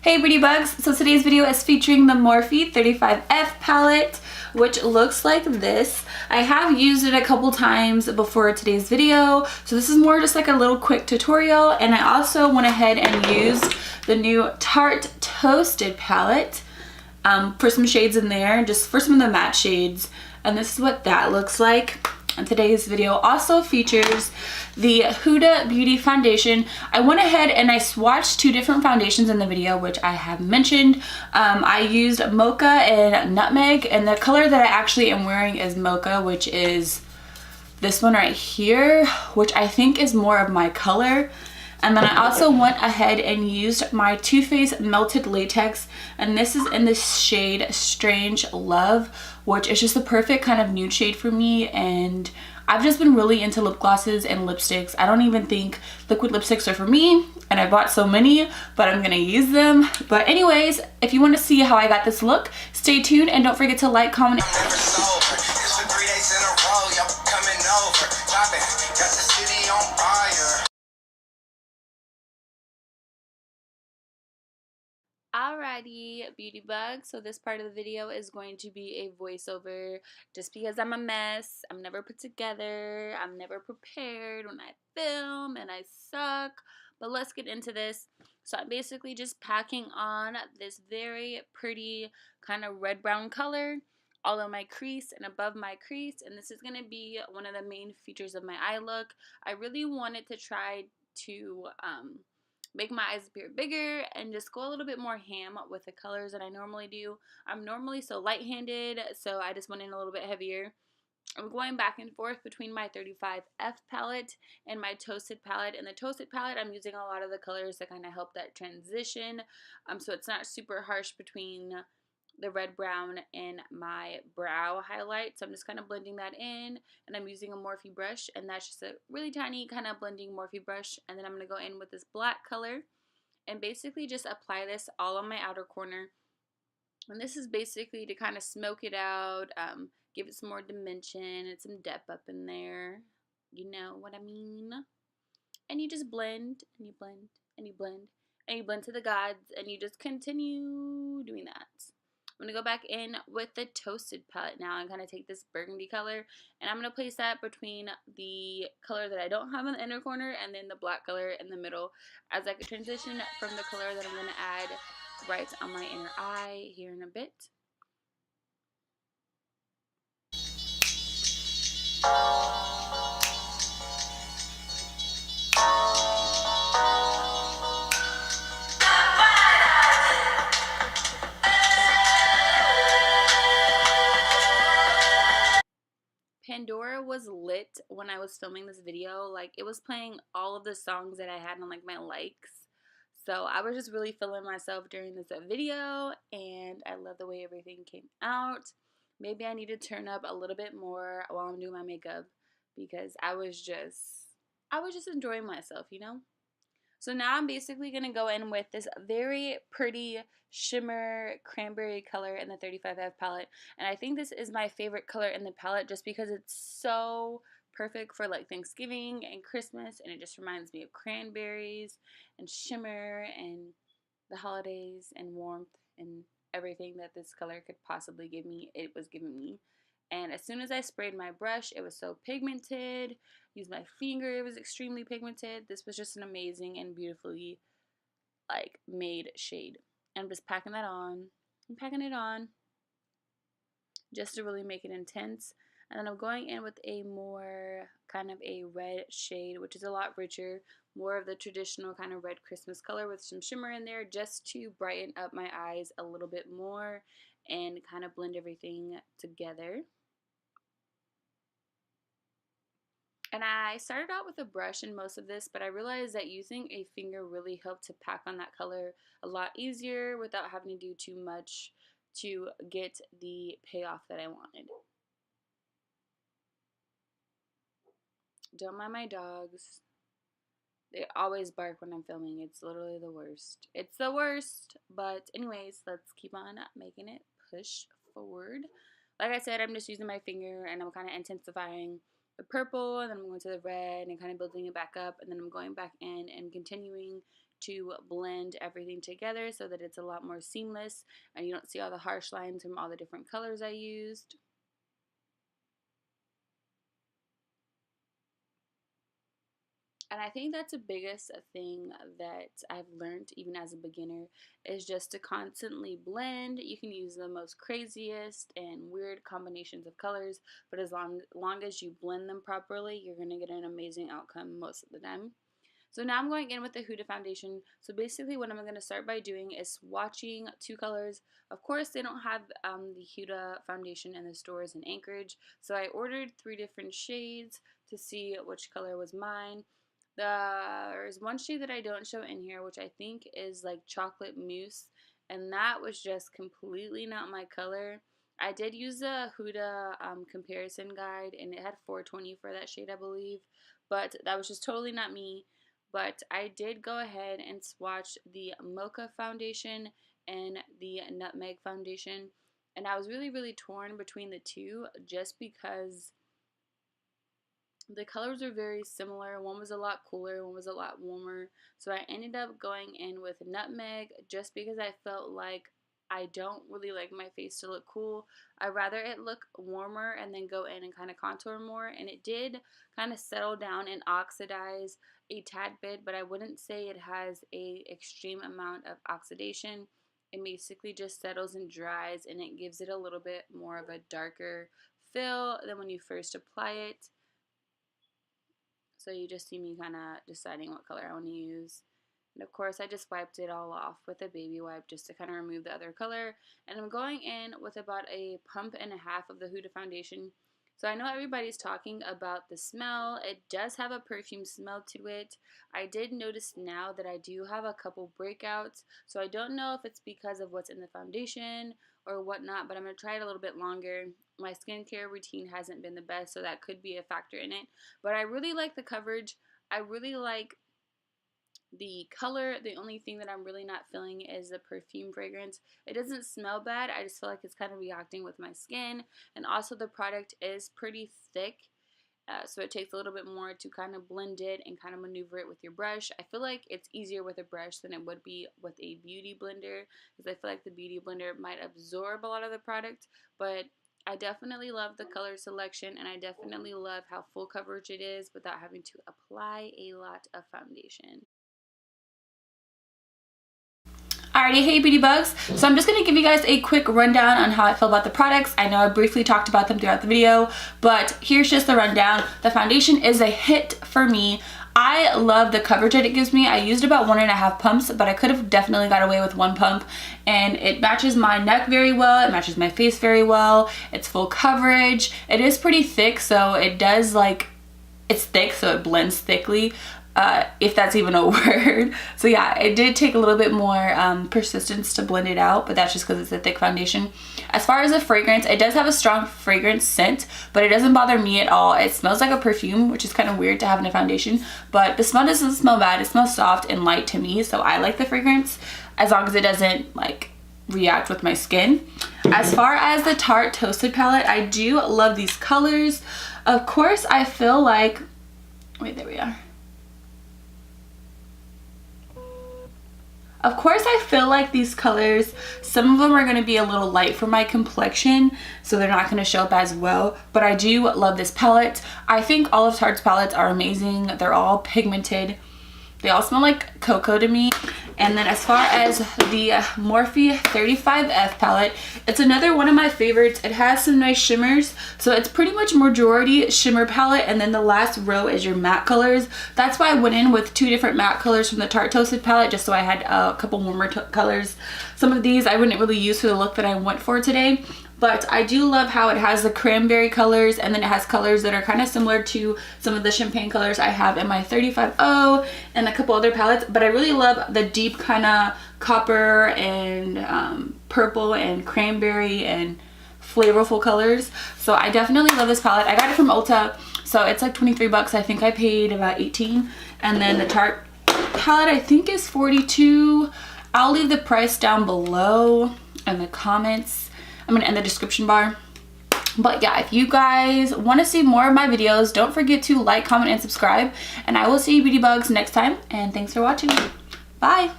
Hey Beauty Bugs! So today's video is featuring the Morphe 35F palette, which looks like this. I have used it a couple times before today's video, so this is more just like a little quick tutorial. And I also went ahead and used the new Tarte Toasted palette for some shades in there, just for some of the matte shades. And this is what that looks like. And today's video also features the Huda Beauty foundation. I went ahead and I swatched two different foundations in the video, which I have mentioned. I used Mocha and Nutmeg, and the color that I actually am wearing is Mocha, which is this one right here, which I think is more of my color. And then I also went ahead and used my Too Faced Melted Latex, and this is in the shade Strange Love, which is just the perfect kind of nude shade for me. And I've just been really into lip glosses and lipsticks. I don't even think liquid lipsticks are for me, and I bought so many, but I'm gonna use them. But anyways, if you want to see how I got this look, stay tuned and don't forget to like, comment. Alrighty, beauty bugs, so this part of the video is going to be a voiceover just because I'm a mess. I'm never put together, I'm never prepared when I film, and I suck. But let's get into this. So I'm basically just packing on this very pretty kind of red brown color all on my crease and above my crease, and this is going to be one of the main features of my eye look. I really wanted to try to make my eyes appear bigger and just go a little bit more ham with the colors that I normally do. I'm normally so light-handed, so I just went in a little bit heavier. I'm going back and forth between my 35F palette and my Toasted palette. In the Toasted palette, I'm using a lot of the colors that kind of help that transition, so it's not super harsh between the red brown and my brow highlight. So I'm just kind of blending that in, and I'm using a Morphe brush, and that's just a really tiny kind of blending Morphe brush. And then I'm going to go in with this black color and basically just apply this all on my outer corner. And this is basically to kind of smoke it out, give it some more dimension and some depth up in there. You know what I mean? And you just blend, and you blend, and you blend, and you blend to the gods, and you just continue doing that. I'm going to go back in with the Toasted palette now and kind of take this burgundy color, and I'm going to place that between the color that I don't have in the inner corner and then the black color in the middle as I could transition from the color that I'm going to add right on my inner eye here in a bit. Pandora was lit when I was filming this video. Like, it was playing all of the songs that I had on like my likes. So I was just really feeling myself during this video, and I love the way everything came out. Maybe I need to turn up a little bit more while I'm doing my makeup, because I was just enjoying myself, you know? So now I'm basically going to go in with this very pretty shimmer cranberry color in the 35F palette. And I think this is my favorite color in the palette just because it's so perfect for like Thanksgiving and Christmas. And it just reminds me of cranberries and shimmer and the holidays and warmth and everything that this color could possibly give me. It was giving me. And as soon as I sprayed my brush, it was so pigmented. Used my finger, it was extremely pigmented. This was just an amazing and beautifully like made shade. And I'm just packing that on. I'm packing it on just to really make it intense. And then I'm going in with a more kind of a red shade, which is a lot richer, more of the traditional kind of red Christmas color with some shimmer in there, just to brighten up my eyes a little bit more and kind of blend everything together. And I started out with a brush in most of this, but I realized that using a finger really helped to pack on that color a lot easier without having to do too much to get the payoff that I wanted. Don't mind my dogs. They always bark when I'm filming. It's literally the worst. It's the worst. But anyways, let's keep on making it push forward. Like I said, I'm just using my finger, and I'm kind of intensifying the purple, and then I'm going to the red and kind of building it back up, and then I'm going back in and continuing to blend everything together so that it's a lot more seamless and you don't see all the harsh lines from all the different colors I used. And I think that's the biggest thing that I've learned even as a beginner is just to constantly blend. You can use the most craziest and weird combinations of colors, but as long as you blend them properly, you're going to get an amazing outcome most of the time. So now I'm going in with the Huda foundation. So basically what I'm going to start by doing is swatching two colors. Of course, they don't have the Huda foundation in the stores in Anchorage. So I ordered 3 different shades to see which color was mine. There's one shade that I don't show in here, which I think is like chocolate mousse. And that was just completely not my color. I did use the Huda comparison guide, and it had 420 for that shade, I believe. But that was just totally not me. But I did go ahead and swatch the Mocha foundation and the Nutmeg foundation. And I was really torn between the two just because the colors are very similar. One was a lot cooler, one was a lot warmer. So I ended up going in with Nutmeg just because I felt like I don't really like my face to look cool. I'd rather it look warmer and then go in and kind of contour more. And it did kind of settle down and oxidize a tad bit, but I wouldn't say it has a extreme amount of oxidation. It basically just settles and dries, and it gives it a little bit more of a darker feel than when you first apply it. So you just see me kind of deciding what color I want to use. And of course I just wiped it all off with a baby wipe just to kind of remove the other color. And I'm going in with about a pump and a half of the Huda foundation. So I know everybody's talking about the smell. It does have a perfume smell to it. I did notice now that I do have a couple breakouts. So I don't know if it's because of what's in the foundation or whatnot, but I'm going to try it a little bit longer. My skincare routine hasn't been the best, so that could be a factor in it. But I really like the coverage. I really like the color. The only thing that I'm really not feeling is the perfume fragrance. It doesn't smell bad. I just feel like it's kind of reacting with my skin. And also the product is pretty thick. So it takes a little bit more to kind of blend it and kind of maneuver it with your brush. I feel like it's easier with a brush than it would be with a beauty blender, because I feel like the beauty blender might absorb a lot of the product. But I definitely love the color selection, and I definitely love how full coverage it is without having to apply a lot of foundation. Alrighty, hey beauty bugs. So I'm just going to give you guys a quick rundown on how I feel about the products. I know I briefly talked about them throughout the video, but here's just the rundown. The foundation is a hit for me. I love the coverage that it gives me. I used about 1.5 pumps, but I could have definitely got away with 1 pump. And it matches my neck very well. It matches my face very well. It's full coverage. It is pretty thick, so it does it's thick, so it blends thickly. If that's even a word. So yeah, it did take a little bit more persistence to blend it out, but that's just because it's a thick foundation. As far as the fragrance, it does have a strong fragrance scent, but it doesn't bother me at all. It smells like a perfume, which is kind of weird to have in a foundation, but the smell doesn't smell bad. It smells soft and light to me, so I like the fragrance as long as it doesn't react with my skin. As far as the Tarte Toasted palette, I do love these colors. Of course, I feel like, wait, there we are. Of course, I feel like these colors, some of them are going to be a little light for my complexion, so they're not going to show up as well, but I do love this palette. I think all of Tarte's palettes are amazing. They're all pigmented. They all smell like cocoa to me. And then as far as the Morphe 35F palette, it's another one of my favorites. It has some nice shimmers, so it's pretty much majority shimmer palette, and then the last row is your matte colors. That's why I went in with 2 different matte colors from the Tarte Toasted palette, just so I had a couple warmer colors. Some of these I wouldn't really use for the look that I went for today, but I do love how it has the cranberry colors, and then it has colors that are kind of similar to some of the champagne colors I have in my 35O and a couple other palettes. But I really love the deep kind of copper and purple and cranberry and flavorful colors. So I definitely love this palette. I got it from Ulta, so it's like 23 bucks. I think I paid about 18. And then the Tarte palette I think is 42. I'll leave the price down below in the comments. I'm gonna end the description bar. But yeah, if you guys want to see more of my videos, don't forget to like, comment, and subscribe. And I will see you beauty bugs next time. And thanks for watching. Bye!